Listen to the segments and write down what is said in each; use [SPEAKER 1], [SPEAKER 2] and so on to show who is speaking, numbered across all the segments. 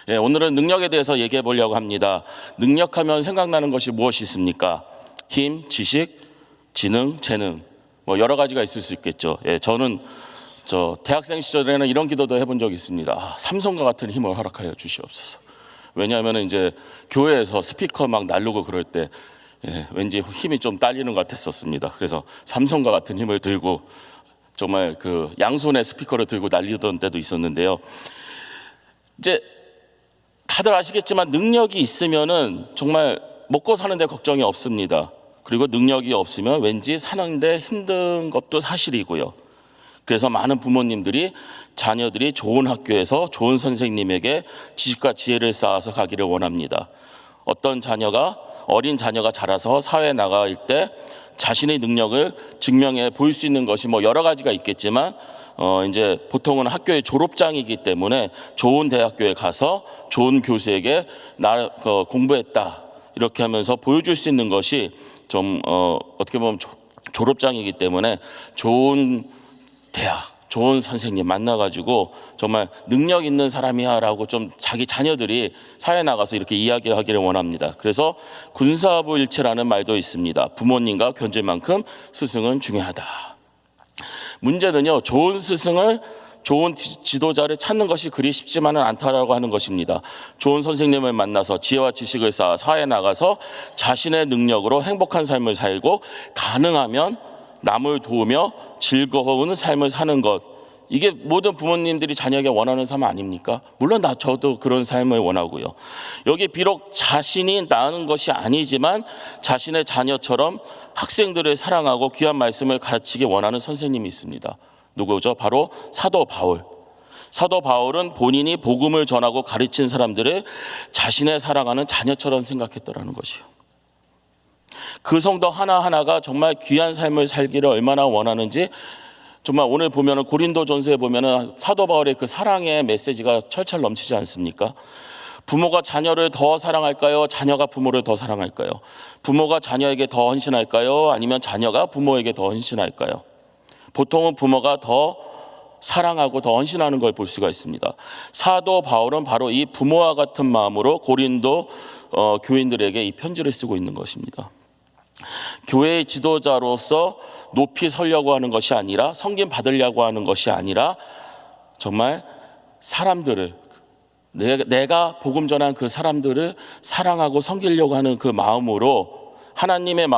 [SPEAKER 1] 오늘은 능력에 대해서 얘기해 보려고 합니다. 능력하면 생각나는 것이 무엇이 있습니까? 힘, 지식, 지능, 재능, 여러 가지가 있을 수 있겠죠. 저는 대학생 시절에는 이런 기도도 해본 적이 있습니다. 삼성과 같은 힘을 허락하여 주시옵소서. 왜냐하면 이제 교회에서 스피커 막 날르고 그럴 때 왠지 힘이 좀 딸리는 것 같았었습니다. 그래서 삼성과 같은 힘을 들고 정말 그 양손에 스피커를 들고 날리던 때도 있었는데요. 이제 다들 아시겠지만 능력이 있으면은 정말 먹고 사는데 걱정이 없습니다. 그리고 능력이 없으면 왠지 사는데 힘든 것도 사실이고요. 그래서 많은 부모님들이 자녀들이 좋은 학교에서 좋은 선생님에게 지식과 지혜를 쌓아서 가기를 원합니다. 어린 자녀가 자라서 사회에 나갈 때 자신의 능력을 증명해 보일 수 있는 것이 여러 가지가 있겠지만 이제 보통은 학교의 졸업장이기 때문에 좋은 대학교에 가서 좋은 교수에게 나 공부했다 이렇게 하면서 보여줄 수 있는 것이 좀 어떻게 보면 졸업장이기 때문에 좋은 대학, 좋은 선생님 만나가지고 정말 능력 있는 사람이야 라고 좀 자기 자녀들이 사회에 나가서 이렇게 이야기하기를 원합니다. 그래서 군사부일체라는 말도 있습니다. 부모님과 견줄 만큼 스승은 중요하다. 문제는요, 좋은 스승을, 좋은 지도자를 찾는 것이 그리 쉽지만은 않다라고 하는 것입니다. 좋은 선생님을 만나서 지혜와 지식을 쌓아 사회에 나가서 자신의 능력으로 행복한 삶을 살고 가능하면 남을 도우며 즐거운 삶을 사는 것, 이게 모든 부모님들이 자녀에게 원하는 삶 아닙니까? 물론 저도 그런 삶을 원하고요. 여기 비록 자신이 낳은 것이 아니지만 자신의 자녀처럼 학생들을 사랑하고 귀한 말씀을 가르치기 원하는 선생님이 있습니다. 누구죠? 바로 사도 바울. 사도 바울은 본인이 복음을 전하고 가르친 사람들을 자신의 사랑하는 자녀처럼 생각했더라는 것이요. 그 성도 하나하나가 정말 귀한 삶을 살기를 얼마나 원하는지 정말 오늘 보면은 고린도전서에 보면은 사도 바울의 그 사랑의 메시지가 철철 넘치지 않습니까? 부모가 자녀를 더 사랑할까요? 자녀가 부모를 더 사랑할까요? 부모가 자녀에게 더 헌신할까요? 아니면 자녀가 부모에게 더 헌신할까요? 보통은 부모가 더 사랑하고 더 헌신하는 걸 볼 수가 있습니다. 사도 바울은 바로 이 부모와 같은 마음으로 고린도 교인들에게 이 편지를 쓰고 있는 것입니다. 교회의 지도자로서 높이 서려고 하는 것이 아니라, 섬김 받으려고 하는 것이 아니라 정말 사람들을, 내가 복음 전한 그 사람들을 사랑하고 섬기려고 하는 그 마음으로 하나님의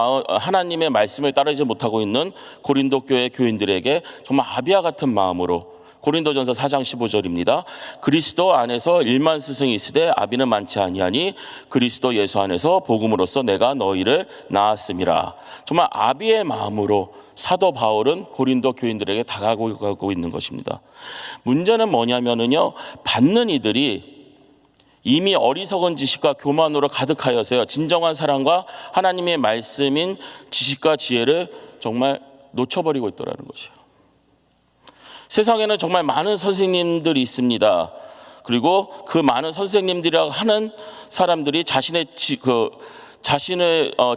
[SPEAKER 1] 말씀을 따르지 못하고 있는 고린도 교회 교인들에게 정말 아비와 같은 마음으로, 고린도전서 4장 15절입니다. 그리스도 안에서 1만 스승이 있으되 아비는 많지 아니하니 그리스도 예수 안에서 복음으로써 내가 너희를 낳았음이라. 정말 아비의 마음으로 사도 바울은 고린도 교인들에게 다가가고 있는 것입니다. 문제는 뭐냐면요, 받는 이들이 이미 어리석은 지식과 교만으로 가득하여서요, 진정한 사랑과 하나님의 말씀인 지식과 지혜를 정말 놓쳐버리고 있더라는 것이에요. 세상에는 정말 많은 선생님들이 있습니다. 그리고 그 많은 선생님들이라고 하는 사람들이 자신의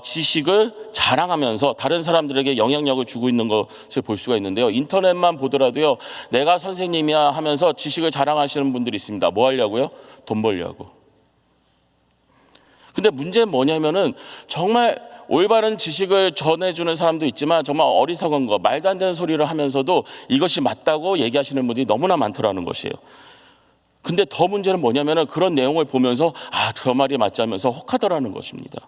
[SPEAKER 1] 지식을 자랑하면서 다른 사람들에게 영향력을 주고 있는 것을 볼 수가 있는데요. 인터넷만 보더라도요, 내가 선생님이야 하면서 지식을 자랑하시는 분들이 있습니다. 뭐 하려고요? 돈 벌려고. 근데 문제는 뭐냐면은 정말 올바른 지식을 전해주는 사람도 있지만 정말 어리석은 거, 말도 안 되는 소리를 하면서도 이것이 맞다고 얘기하시는 분들이 너무나 많더라는 것이에요. 근데 더 문제는 뭐냐면은 그런 내용을 보면서 그 말이 맞지 하면서 혹하더라는 것입니다.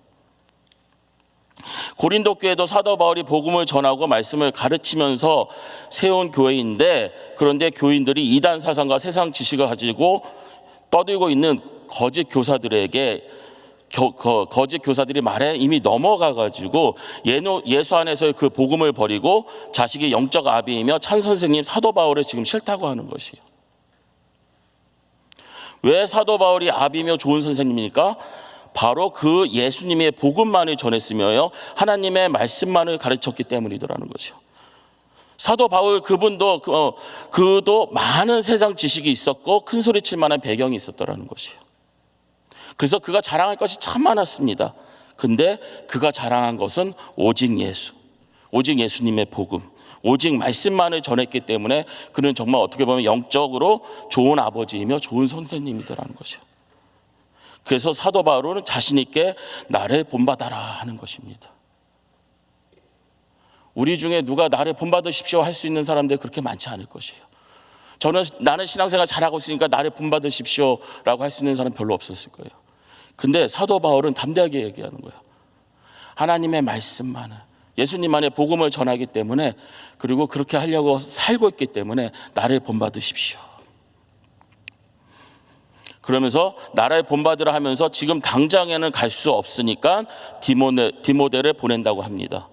[SPEAKER 1] 고린도 교회도 사도 바울이 복음을 전하고 말씀을 가르치면서 세운 교회인데, 그런데 교인들이 이단 사상과 세상 지식을 가지고 떠들고 있는 거짓 교사들에게 거짓 교사들이 말에 이미 넘어가가지고 예수 안에서의 그 복음을 버리고 자식이 영적 아비이며 참 선생님 사도 바울을 지금 싫다고 하는 것이에요. 왜 사도 바울이 아비며 좋은 선생님입니까? 바로 그 예수님의 복음만을 전했으며요, 하나님의 말씀만을 가르쳤기 때문이더라는 것이요. 사도 바울 그도 많은 세상 지식이 있었고 큰 소리 칠 만한 배경이 있었더라는 것이에요. 그래서 그가 자랑할 것이 참 많았습니다. 근데 그가 자랑한 것은 오직 예수, 오직 예수님의 복음, 오직 말씀만을 전했기 때문에 그는 정말 어떻게 보면 영적으로 좋은 아버지이며 좋은 선생님이더라는 것이에요. 그래서 사도 바울은 자신 있게 나를 본받아라 하는 것입니다. 우리 중에 누가 나를 본받으십시오 할 수 있는 사람들이 그렇게 많지 않을 것이에요. 나는 신앙생활 잘하고 있으니까 나를 본받으십시오라고 할 수 있는 사람 별로 없었을 거예요. 근데 사도 바울은 담대하게 얘기하는 거예요. 하나님의 말씀만을, 예수님만의 복음을 전하기 때문에, 그리고 그렇게 하려고 살고 있기 때문에 나를 본받으십시오. 그러면서 나를 본받으라 하면서 지금 당장에는 갈 수 없으니까 디모데를 보낸다고 합니다.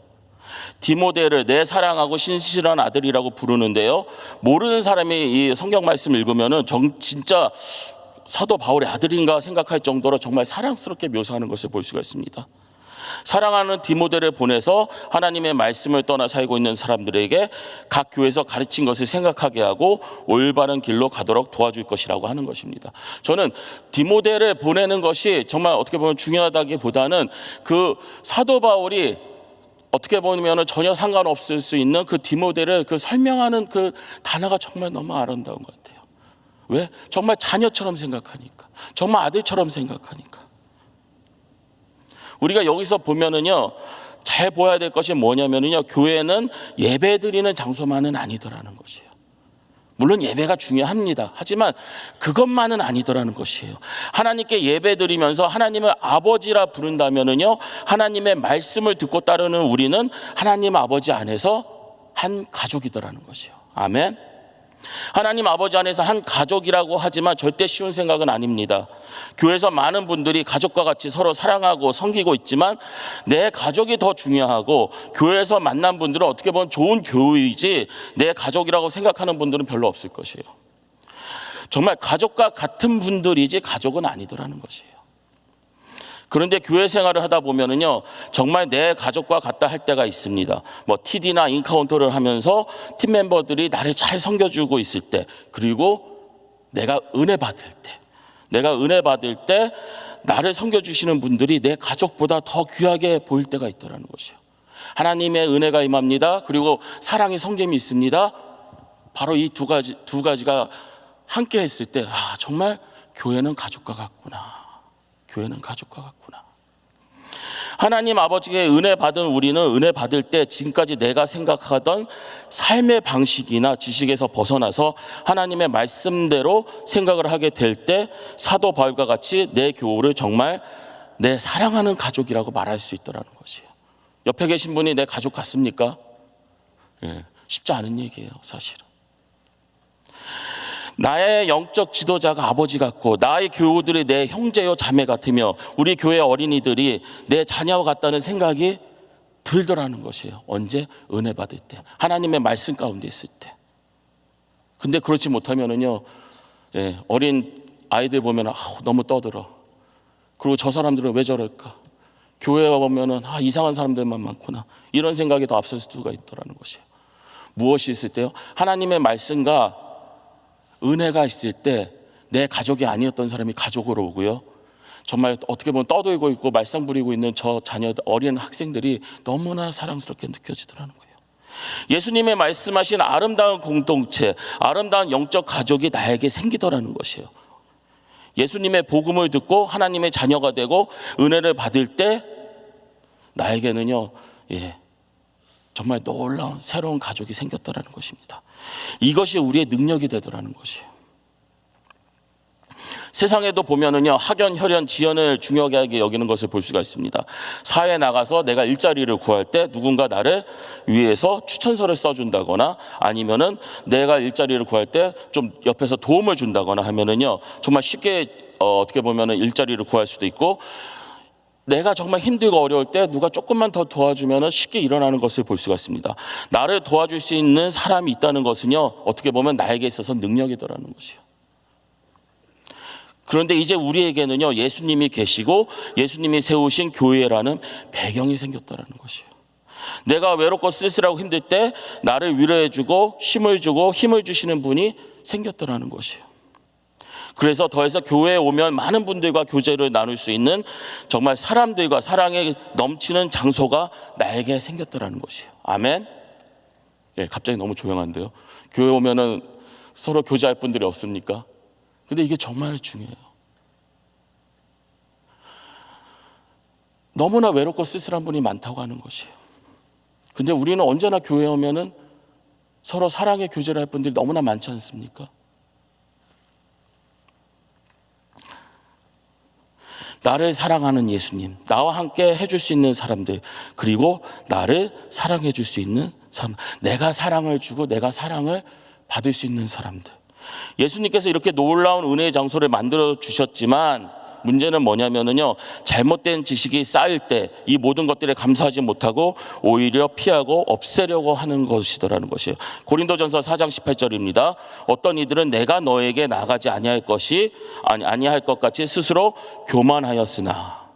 [SPEAKER 1] 디모데를 내 사랑하고 신실한 아들이라고 부르는데요, 모르는 사람이 이 성경 말씀을 읽으면은 진짜 사도 바울의 아들인가 생각할 정도로 정말 사랑스럽게 묘사하는 것을 볼 수가 있습니다. 사랑하는 디모데를 보내서 하나님의 말씀을 떠나 살고 있는 사람들에게 각 교회에서 가르친 것을 생각하게 하고 올바른 길로 가도록 도와줄 것이라고 하는 것입니다. 저는 디모데를 보내는 것이 정말 어떻게 보면 중요하다기보다는 그 사도 바울이 어떻게 보면 전혀 상관없을 수 있는 그 디모데를 그 설명하는 그 단어가 정말 너무 아름다운 것 같아요. 왜? 정말 자녀처럼 생각하니까, 정말 아들처럼 생각하니까. 우리가 여기서 보면은요, 잘 보아야 될 것이 뭐냐면은요, 교회는 예배 드리는 장소만은 아니더라는 것이에요. 물론 예배가 중요합니다. 하지만 그것만은 아니더라는 것이에요. 하나님께 예배 드리면서 하나님을 아버지라 부른다면은요, 하나님의 말씀을 듣고 따르는 우리는 하나님 아버지 안에서 한 가족이더라는 것이에요. 아멘. 하나님 아버지 안에서 한 가족이라고 하지만 절대 쉬운 생각은 아닙니다. 교회에서 많은 분들이 가족과 같이 서로 사랑하고 섬기고 있지만 내 가족이 더 중요하고, 교회에서 만난 분들은 어떻게 보면 좋은 교우이지 내 가족이라고 생각하는 분들은 별로 없을 것이에요. 정말 가족과 같은 분들이지 가족은 아니더라는 것이에요. 그런데 교회 생활을 하다 보면은요, 정말 내 가족과 같다 할 때가 있습니다. 뭐 TD나 인카운터를 하면서 팀 멤버들이 나를 잘 섬겨주고 있을 때, 그리고 내가 은혜 받을 때 나를 섬겨주시는 분들이 내 가족보다 더 귀하게 보일 때가 있더라는 것이에요. 하나님의 은혜가 임합니다. 그리고 사랑의 성김이 있습니다. 바로 이 두 가지가 함께 했을 때, 정말 교회는 가족과 같구나. 교회는 가족과 같구나. 하나님 아버지께 은혜 받은 우리는 은혜 받을 때 지금까지 내가 생각하던 삶의 방식이나 지식에서 벗어나서 하나님의 말씀대로 생각을 하게 될 때 사도 바울과 같이 내 교우를 정말 내 사랑하는 가족이라고 말할 수 있더라는 것이에요. 옆에 계신 분이 내 가족 같습니까? 쉽지 않은 얘기예요, 사실은. 나의 영적 지도자가 아버지 같고, 나의 교우들이 내 형제요 자매 같으며, 우리 교회 어린이들이 내 자녀와 같다는 생각이 들더라는 것이에요. 언제? 은혜 받을 때, 하나님의 말씀 가운데 있을 때. 근데 그렇지 못하면은요, 어린 아이들 보면 너무 떠들어. 그리고 저 사람들은 왜 저럴까? 교회에 보면은 이상한 사람들만 많구나, 이런 생각이 더 앞설 수가 있더라는 것이에요. 무엇이 있을 때요? 하나님의 말씀과 은혜가 있을 때 내 가족이 아니었던 사람이 가족으로 오고요, 정말 어떻게 보면 떠들고 있고 말썽 부리고 있는 저 자녀들, 어린 학생들이 너무나 사랑스럽게 느껴지더라는 거예요. 예수님의 말씀하신 아름다운 공동체, 아름다운 영적 가족이 나에게 생기더라는 것이에요. 예수님의 복음을 듣고 하나님의 자녀가 되고 은혜를 받을 때 나에게는요, 정말 놀라운 새로운 가족이 생겼다라는 것입니다. 이것이 우리의 능력이 되더라는 것이에요. 세상에도 보면은요, 학연, 혈연, 지연을 중요하게 여기는 것을 볼 수가 있습니다. 사회에 나가서 내가 일자리를 구할 때 누군가 나를 위해서 추천서를 써준다거나, 아니면은 내가 일자리를 구할 때 좀 옆에서 도움을 준다거나 하면은요, 정말 쉽게 어떻게 보면은 일자리를 구할 수도 있고, 내가 정말 힘들고 어려울 때 누가 조금만 더 도와주면 쉽게 일어나는 것을 볼 수가 있습니다. 나를 도와줄 수 있는 사람이 있다는 것은요, 어떻게 보면 나에게 있어서 능력이더라는 것이요. 그런데 이제 우리에게는요, 예수님이 계시고 예수님이 세우신 교회라는 배경이 생겼다는 것이에요. 내가 외롭고 쓸쓸하고 힘들 때 나를 위로해주고 쉼을 주고 힘을 주시는 분이 생겼다는 것이에요. 그래서 더해서 교회에 오면 많은 분들과 교제를 나눌 수 있는 정말 사람들과 사랑에 넘치는 장소가 나에게 생겼더라는 것이에요. 아멘. 갑자기 너무 조용한데요. 교회 오면은 서로 교제할 분들이 없습니까? 근데 이게 정말 중요해요. 너무나 외롭고 쓸쓸한 분이 많다고 하는 것이에요. 근데 우리는 언제나 교회에 오면은 서로 사랑의 교제를 할 분들이 너무나 많지 않습니까? 나를 사랑하는 예수님, 나와 함께 해줄 수 있는 사람들, 그리고 나를 사랑해 줄 수 있는 사람, 내가 사랑을 주고 내가 사랑을 받을 수 있는 사람들. 예수님께서 이렇게 놀라운 은혜의 장소를 만들어 주셨지만 문제는 뭐냐면요, 잘못된 지식이 쌓일 때 이 모든 것들에 감사하지 못하고 오히려 피하고 없애려고 하는 것이더라는 것이에요. 고린도전서 4장 18절입니다. 어떤 이들은 내가 너에게 나가지 아니할 것 같이 스스로 교만하였으나.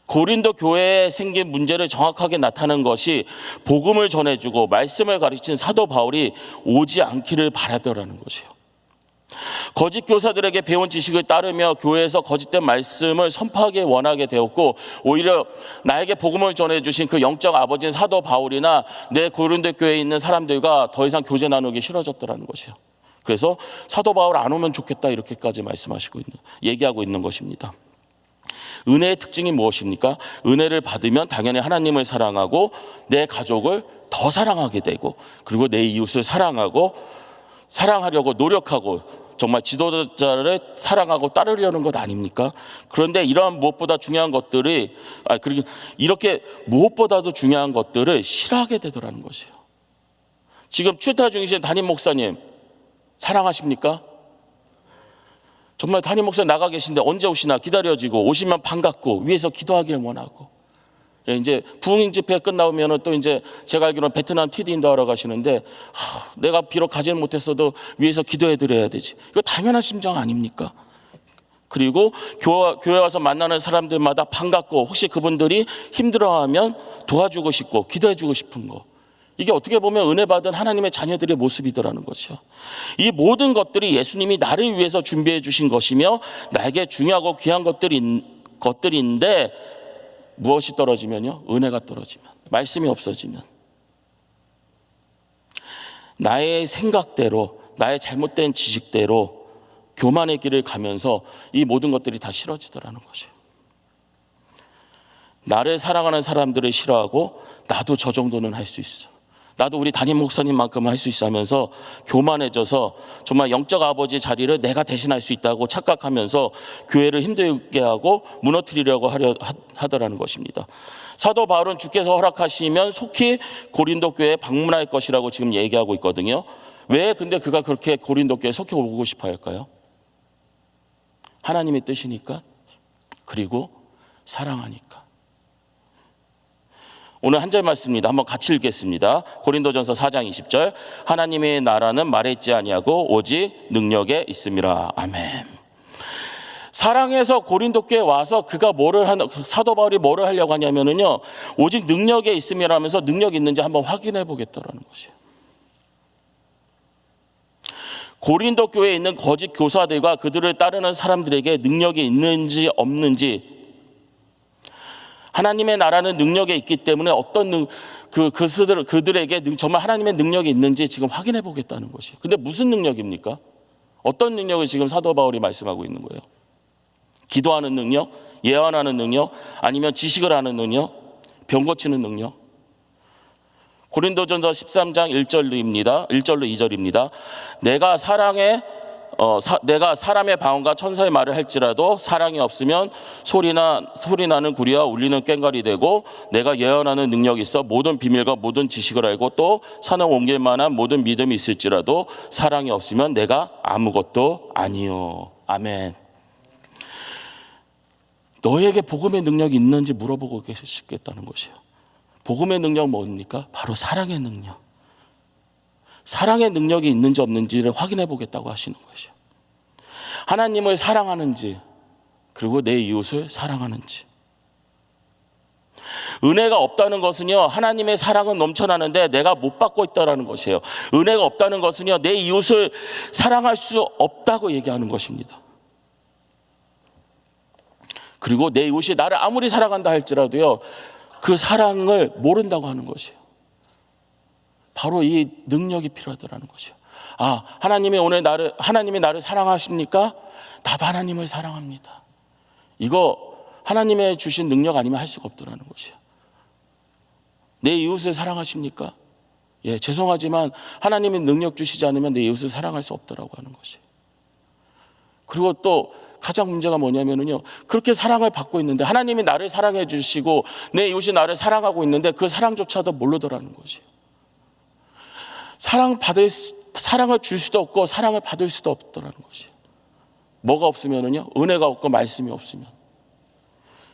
[SPEAKER 1] 고린도 교회에 생긴 문제를 정확하게 나타낸 것이 복음을 전해주고 말씀을 가르친 사도 바울이 오지 않기를 바라더라는 것이에요. 거짓 교사들에게 배운 지식을 따르며 교회에서 거짓된 말씀을 선포하기 원하게 되었고, 오히려 나에게 복음을 전해주신 그 영적 아버지인 사도 바울이나 내 고린도 교회에 있는 사람들과 더 이상 교제 나누기 싫어졌더라는 것이에요. 그래서 사도 바울 안 오면 좋겠다 이렇게까지 얘기하고 있는 것입니다. 은혜의 특징이 무엇입니까? 은혜를 받으면 당연히 하나님을 사랑하고 내 가족을 더 사랑하게 되고, 그리고 내 이웃을 사랑하려고 노력하고 정말 지도자를 사랑하고 따르려는 것 아닙니까? 그런데 이러한 무엇보다 중요한 것들이, 그리고 이렇게 무엇보다도 중요한 것들을 싫어하게 되더라는 것이에요. 지금 출타 중이신 담임 목사님 사랑하십니까? 정말 담임 목사님 나가 계신데 언제 오시나 기다려지고, 오시면 반갑고 위에서 기도하길 원하고, 이제 부흥 집회 끝나오면은 또 이제 제가 알기로는 베트남 TD인도 하러 가시는데, 내가 비록 가지는 못했어도 위에서 기도해 드려야 되지. 이거 당연한 심정 아닙니까? 그리고 교회 와서 만나는 사람들마다 반갑고, 혹시 그분들이 힘들어하면 도와주고 싶고 기도해 주고 싶은 거, 이게 어떻게 보면 은혜 받은 하나님의 자녀들의 모습이더라는 거죠. 이 모든 것들이 예수님이 나를 위해서 준비해 주신 것이며 나에게 중요하고 귀한 것들인데, 무엇이 떨어지면요? 은혜가 떨어지면, 말씀이 없어지면, 나의 생각대로, 나의 잘못된 지식대로 교만의 길을 가면서 이 모든 것들이 다 싫어지더라는 것이에요. 나를 사랑하는 사람들을 싫어하고 나도 저 정도는 할 수 있어, 나도 우리 담임 목사님만큼은 할 수 있어 하면서 교만해져서 정말 영적 아버지 자리를 내가 대신할 수 있다고 착각하면서 교회를 힘들게 하고 무너뜨리려고 하더라는 것입니다. 사도 바울은 주께서 허락하시면 속히 고린도 교회에 방문할 것이라고 지금 얘기하고 있거든요. 왜 근데 그가 그렇게 고린도 교회에 속히 오고 싶어 할까요? 하나님의 뜻이니까, 그리고 사랑하니까. 오늘 한 절 말씀입니다. 한번 같이 읽겠습니다. 고린도전서 4장 20절. 하나님의 나라는 말에 있지 아니하고 오직 능력에 있음이라. 아멘. 사랑해서 고린도 교회에 와서 사도 바울이 뭐를 하려고 하냐면요, 오직 능력에 있음이라 하면서 능력이 있는지 한번 확인해 보겠다라는 것이에요. 고린도 교회에 있는 거짓 교사들과 그들을 따르는 사람들에게 능력이 있는지 없는지, 하나님의 나라는 능력에 있기 때문에 그들에게 정말 하나님의 능력이 있는지 지금 확인해 보겠다는 것이에요. 근데 무슨 능력입니까? 어떤 능력을 지금 사도 바울이 말씀하고 있는 거예요? 기도하는 능력? 예언하는 능력? 아니면 지식을 하는 능력? 병 고치는 능력? 고린도전서 13장 1절로 2절입니다. 내가 사람의 방언과 천사의 말을 할지라도 사랑이 없으면 소리나는 구리와 울리는 꽹과리 되고, 내가 예언하는 능력이 있어 모든 비밀과 모든 지식을 알고 또 산을 옮길 만한 모든 믿음이 있을지라도 사랑이 없으면 내가 아무것도 아니요. 아멘. 너에게 복음의 능력이 있는지 물어보고 계시겠다는 것이에요. 복음의 능력은 뭡니까? 바로 사랑의 능력. 사랑의 능력이 있는지 없는지를 확인해 보겠다고 하시는 것이요. 하나님을 사랑하는지, 그리고 내 이웃을 사랑하는지. 은혜가 없다는 것은요, 하나님의 사랑은 넘쳐나는데 내가 못 받고 있다는 것이에요. 은혜가 없다는 것은요, 내 이웃을 사랑할 수 없다고 얘기하는 것입니다. 그리고 내 이웃이 나를 아무리 사랑한다 할지라도요, 그 사랑을 모른다고 하는 것이에요. 바로 이 능력이 필요하더라는 것이에요. 하나님이 나를 사랑하십니까? 나도 하나님을 사랑합니다. 이거 하나님의 주신 능력 아니면 할 수가 없더라는 것이에요. 내 이웃을 사랑하십니까? 예, 죄송하지만 하나님이 능력 주시지 않으면 내 이웃을 사랑할 수 없더라고 하는 것이에요. 그리고 또 가장 문제가 뭐냐면요, 그렇게 사랑을 받고 있는데 하나님이 나를 사랑해 주시고 내 이웃이 나를 사랑하고 있는데 그 사랑조차도 모르더라는 것이에요. 사랑을 줄 수도 없고 사랑을 받을 수도 없더라는 것이에요. 뭐가 없으면요, 은혜가 없고 말씀이 없으면.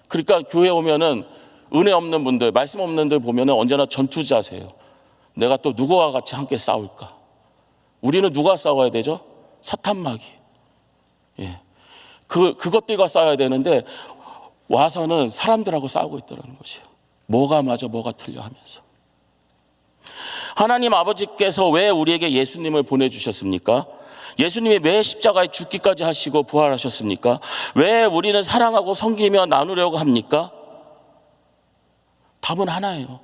[SPEAKER 1] 그러니까 교회 오면은 은혜 없는 분들, 말씀 없는 분들 보면은 언제나 전투자세요. 내가 또 누구와 같이 함께 싸울까? 우리는 누가 싸워야 되죠? 사탄마귀. 예. 그것들과 싸워야 되는데 와서는 사람들하고 싸우고 있더라는 것이에요. 뭐가 맞아, 뭐가 틀려 하면서. 하나님 아버지께서 왜 우리에게 예수님을 보내주셨습니까? 예수님이 왜 십자가에 죽기까지 하시고 부활하셨습니까? 왜 우리는 사랑하고 섬기며 나누려고 합니까? 답은 하나예요.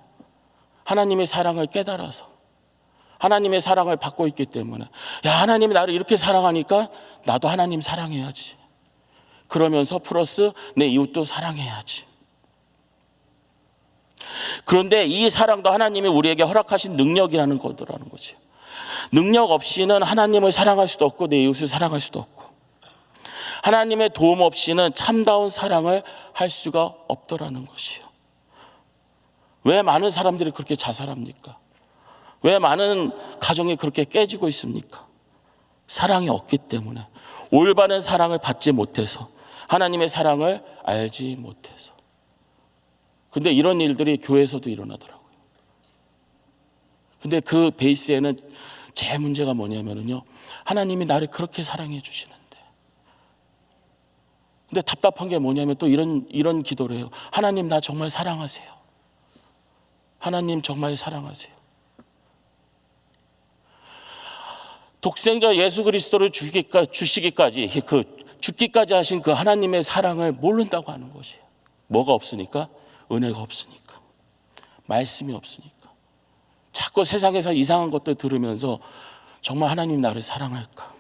[SPEAKER 1] 하나님의 사랑을 깨달아서, 하나님의 사랑을 받고 있기 때문에, 야, 하나님이 나를 이렇게 사랑하니까 나도 하나님 사랑해야지. 그러면서 플러스 내 이웃도 사랑해야지. 그런데 이 사랑도 하나님이 우리에게 허락하신 능력이라는 거더라는 거지. 능력 없이는 하나님을 사랑할 수도 없고 내 이웃을 사랑할 수도 없고, 하나님의 도움 없이는 참다운 사랑을 할 수가 없더라는 것이요. 왜 많은 사람들이 그렇게 자살합니까? 왜 많은 가정이 그렇게 깨지고 있습니까? 사랑이 없기 때문에, 올바른 사랑을 받지 못해서, 하나님의 사랑을 알지 못해서. 근데 이런 일들이 교회에서도 일어나더라고요. 근데 그 베이스에는 제 문제가 뭐냐면요, 하나님이 나를 그렇게 사랑해 주시는데, 근데 답답한 게 뭐냐면 또 이런 기도를 해요. 하나님, 나 정말 사랑하세요. 하나님 정말 사랑하세요. 독생자 예수 그리스도를 주시기까지, 죽기까지 하신 그 하나님의 사랑을 모른다고 하는 것이에요. 뭐가 없으니까? 은혜가 없으니까, 말씀이 없으니까. 자꾸 세상에서 이상한 것들 들으면서 정말 하나님 나를 사랑할까?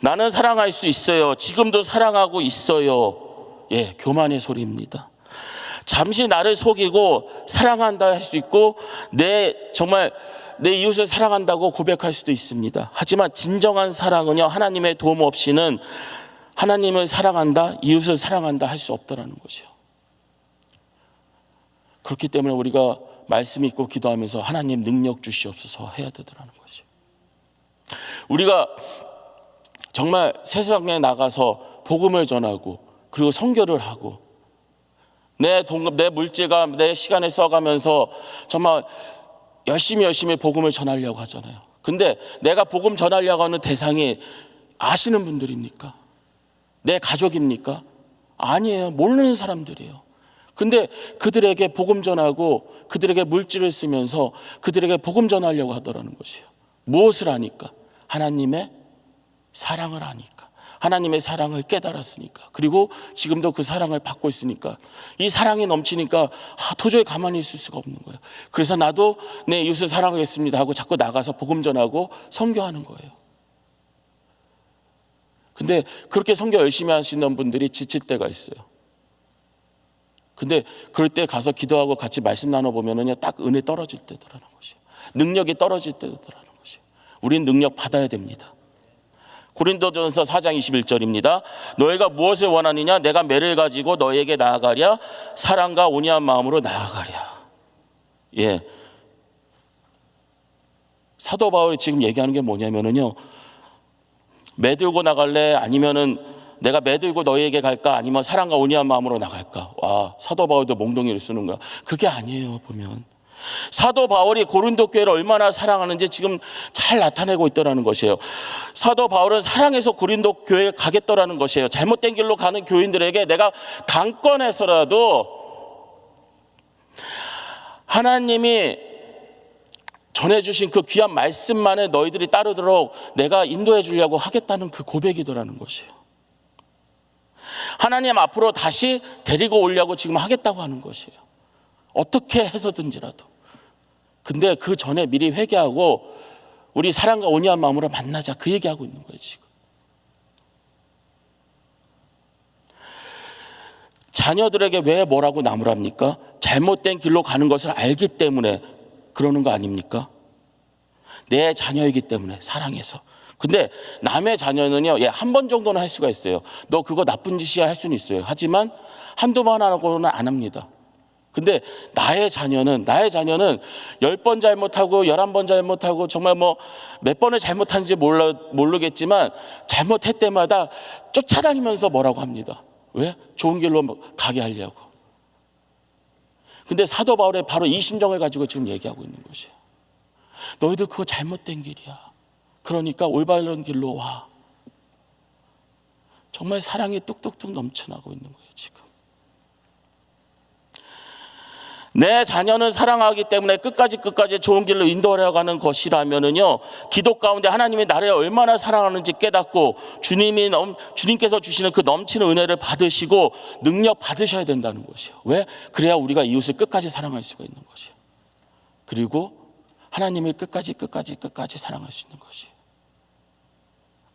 [SPEAKER 1] 나는 사랑할 수 있어요. 지금도 사랑하고 있어요. 예, 교만의 소리입니다. 잠시 나를 속이고 사랑한다 할 수 있고, 정말 내 이웃을 사랑한다고 고백할 수도 있습니다. 하지만 진정한 사랑은요, 하나님의 도움 없이는 하나님을 사랑한다, 이웃을 사랑한다 할 수 없다라는 것이요. 그렇기 때문에 우리가 말씀 읽고 기도하면서 하나님 능력 주시옵소서 해야 되더라는 것이요. 우리가 정말 세상에 나가서 복음을 전하고, 그리고 선교를 하고, 내 물질과 내 시간을 써가면서 정말 열심히 복음을 전하려고 하잖아요. 근데 내가 복음 전하려고 하는 대상이 아시는 분들입니까? 내 가족입니까? 아니에요. 모르는 사람들이에요. 근데 그들에게 복음 전하고 그들에게 물질을 쓰면서 그들에게 복음 전하려고 하더라는 것이에요. 무엇을 아니까? 하나님의 사랑을 아니까. 하나님의 사랑을 깨달았으니까. 그리고 지금도 그 사랑을 받고 있으니까, 이 사랑이 넘치니까 도저히 가만히 있을 수가 없는 거예요. 그래서 나도 내 이웃을 사랑하겠습니다 하고 자꾸 나가서 복음 전하고 선교하는 거예요. 근데 그렇게 선교 열심히 하시는 분들이 지칠 때가 있어요. 근데 그럴 때 가서 기도하고 같이 말씀 나눠보면은요, 딱 은혜 떨어질 때더라는 것이에요. 능력이 떨어질 때더라는 것이에요. 우린 능력 받아야 됩니다. 고린도전서 4장 21절입니다. 너희가 무엇을 원하느냐? 내가 매를 가지고 너희에게 나아가랴. 사랑과 온유한 마음으로 나아가랴. 예. 사도 바울이 지금 얘기하는 게 뭐냐면은요, 매 들고 나갈래? 아니면은 내가 매 들고 너희에게 갈까? 아니면 사랑과 온유한 마음으로 나갈까? 와, 사도 바울도 몽둥이를 쓰는 거야. 그게 아니에요. 보면 사도 바울이 고린도 교회를 얼마나 사랑하는지 지금 잘 나타내고 있더라는 것이에요. 사도 바울은 사랑해서 고린도 교회에 가겠더라는 것이에요. 잘못된 길로 가는 교인들에게 내가 강권해서라도 하나님이 전해주신 그 귀한 말씀만을 너희들이 따르도록 내가 인도해 주려고 하겠다는 그 고백이더라는 것이에요. 하나님 앞으로 다시 데리고 오려고 지금 하겠다고 하는 것이에요. 어떻게 해서든지라도. 근데 그 전에 미리 회개하고 우리 사랑과 온유한 마음으로 만나자, 그 얘기하고 있는 거예요 지금. 자녀들에게 왜 뭐라고 나무랍니까? 잘못된 길로 가는 것을 알기 때문에 그러는 거 아닙니까? 내 자녀이기 때문에 사랑해서. 근데 남의 자녀는요, 한 번 정도는 할 수가 있어요. 너 그거 나쁜 짓이야 할 수는 있어요. 하지만 한두 번 하고는 안 합니다. 근데 나의 자녀는 10번 잘못하고 11번 잘못하고 정말 뭐 몇 번을 잘못한지 모르겠지만 잘못할 때마다 쫓아다니면서 뭐라고 합니다. 왜? 좋은 길로 가게 하려고. 근데 사도 바울의 바로 이 심정을 가지고 지금 얘기하고 있는 것이에요. 너희들 그거 잘못된 길이야. 그러니까 올바른 길로 와. 정말 사랑이 뚝뚝뚝 넘쳐나고 있는 거예요, 지금. 내 자녀는 사랑하기 때문에 끝까지 좋은 길로 인도하려고 것이라면은요, 기도 가운데 하나님이 나를 얼마나 사랑하는지 깨닫고 주님께서 주시는 그 넘치는 은혜를 받으시고 능력 받으셔야 된다는 것이에요. 왜? 그래야 우리가 이웃을 끝까지 사랑할 수가 있는 것이에요. 그리고 하나님을 끝까지 사랑할 수 있는 것이에요.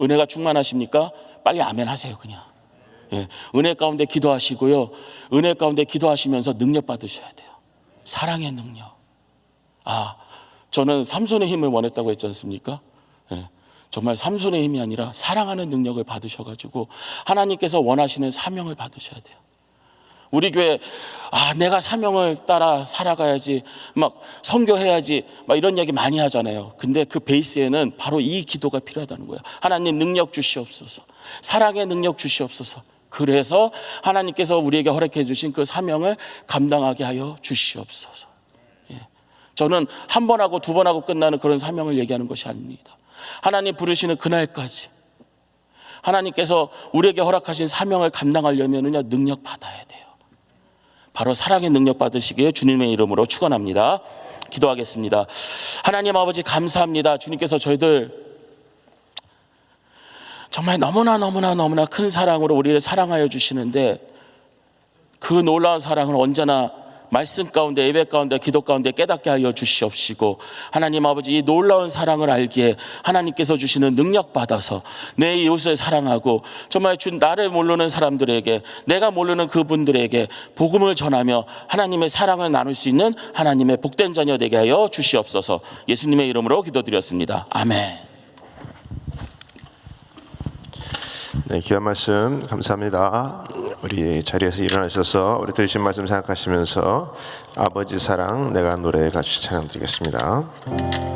[SPEAKER 1] 은혜가 충만하십니까? 빨리 아멘 하세요, 그냥. 예, 은혜 가운데 기도하시고요. 은혜 가운데 기도하시면서 능력 받으셔야 돼요. 사랑의 능력. 저는 삼손의 힘을 원했다고 했지 않습니까? 예, 정말 삼손의 힘이 아니라 사랑하는 능력을 받으셔가지고 하나님께서 원하시는 사명을 받으셔야 돼요. 우리 교회 내가 사명을 따라 살아가야지, 막 선교해야지, 막 이런 얘기 많이 하잖아요. 근데 그 베이스에는 바로 이 기도가 필요하다는 거예요. 하나님 능력 주시옵소서. 사랑의 능력 주시옵소서. 그래서 하나님께서 우리에게 허락해 주신 그 사명을 감당하게 하여 주시옵소서. 예. 저는 한 번 하고 두 번 하고 끝나는 그런 사명을 얘기하는 것이 아닙니다. 하나님 부르시는 그날까지 하나님께서 우리에게 허락하신 사명을 감당하려면은요, 능력 받아야 돼요. 바로 사랑의 능력 받으시기에 주님의 이름으로 축원합니다. 기도하겠습니다. 하나님 아버지 감사합니다. 주님께서 저희들 정말 너무나 큰 사랑으로 우리를 사랑하여 주시는데 그 놀라운 사랑을 언제나 말씀 가운데, 예배 가운데, 기도 가운데 깨닫게 하여 주시옵시고, 하나님 아버지 이 놀라운 사랑을 알기에 하나님께서 주시는 능력 받아서 내 이웃을 사랑하고 정말 나를 모르는 사람들에게, 내가 모르는 그분들에게 복음을 전하며 하나님의 사랑을 나눌 수 있는 하나님의 복된 자녀 되게 하여 주시옵소서. 예수님의 이름으로 기도드렸습니다. 아멘.
[SPEAKER 2] 네, 귀한 말씀 감사합니다. 우리 자리에서 일어나셔서 우리 들으신 말씀 생각하시면서 아버지 사랑 내가 노래 같이 찬양드리겠습니다.